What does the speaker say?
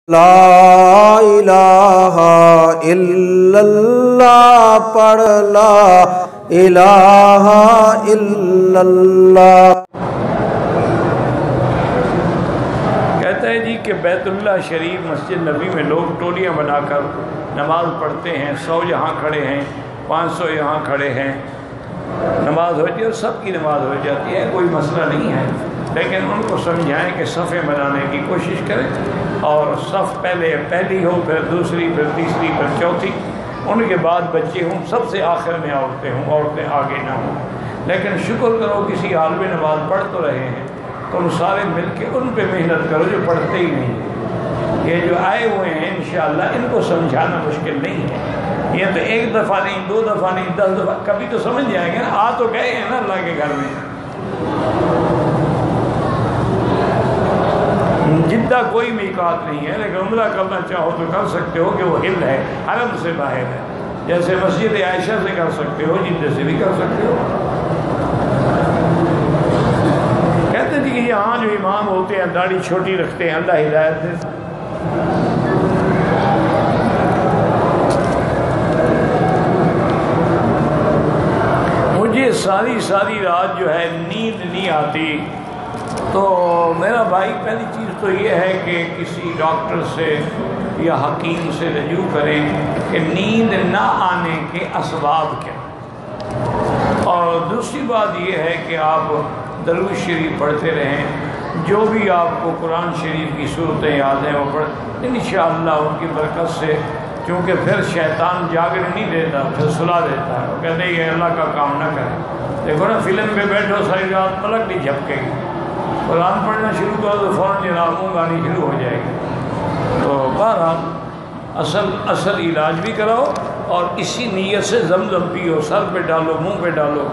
لا الہ الا اللہ پڑھ لا الہ الا اللہ۔ کہتا ہے جی کہ بیت اللہ شریف مسجد نبی میں لوگ ٹولیاں بنا کر نماز پڑھتے ہیں، 100 یہاں کھڑے ہیں، 500 یہاں کھڑے ہیں، نماز ہو جاتی ہے اور سب کی نماز ہو جاتی ہے، کوئی مسئلہ نہیں ہے، لیکن ان کو سمجھائیں کہ صفیں بنانے کی کوشش کریں اور صف پہلی ہو، پھر دوسری، پھر تیسری، پھر چوتھی، ان کے بعد بچے ہوں، سب سے آخر میں عورتیں ہوں، عورتیں آگے نہ ہوں۔ لیکن شکر کرو کسی حال میں نماز پڑھ تو رہے ہیں، تم سارے مل کے ان پہ محنت کرو جو پڑھتے ہی نہیں۔ یہ جو آئے ہوئے ہیں انشاءاللہ ان کو سمجھانا مشکل نہیں ہے، یہ تو ایک دفعہ نہیں، 2 دفعہ نہیں، 10 دفعہ، کبھی تو سمجھ جائیں گے نا، آ تو گئے ہیں نا اللہ کے گھر میں۔ جدہ کوئی میقات نہیں ہے، لیکن عمرہ کرنا چاہو تو کر سکتے ہو کہ وہ ہل ہے، حرم سے باہر ہے، جیسے مسجد عائشہ سے کر سکتے ہو، جدہ سے بھی کر سکتے ہو۔ کہتے تھے کہ یہاں جو امام ہوتے ہیں داڑھی چھوٹی رکھتے ہیں، اللہ ہدایت دے۔ مجھے ساری رات جو ہے نیند نہیں آتی، تو میرا بھائی پہلی چیز تو یہ ہے کہ کسی ڈاکٹر سے یا حکیم سے رجوع کریں کہ نیند نہ آنے کے اسباب کیا، اور دوسری بات یہ ہے کہ آپ درود شریف پڑھتے رہیں، جو بھی آپ کو قرآن شریف کی صورتیں یاد ہیں وہ پڑھ، انشاءاللہ ان کی برکت سے، کیونکہ پھر شیطان جاگنے نہیں دیتا، پھر سلا دیتا ہے، وہ کہتے ہیں یہ اللہ کا کام نہ کرے۔ دیکھو نا فلم پہ بیٹھو ساری رات پلک نہیں جھپکے گی، قرآن پڑھنا شروع کرو تو فوراً جناب گانی شروع ہو جائے گی۔ تو بہرحال اصل علاج بھی کراؤ اور اسی نیت سے زمزم پیو، سر پہ ڈالو، منہ پہ ڈالو۔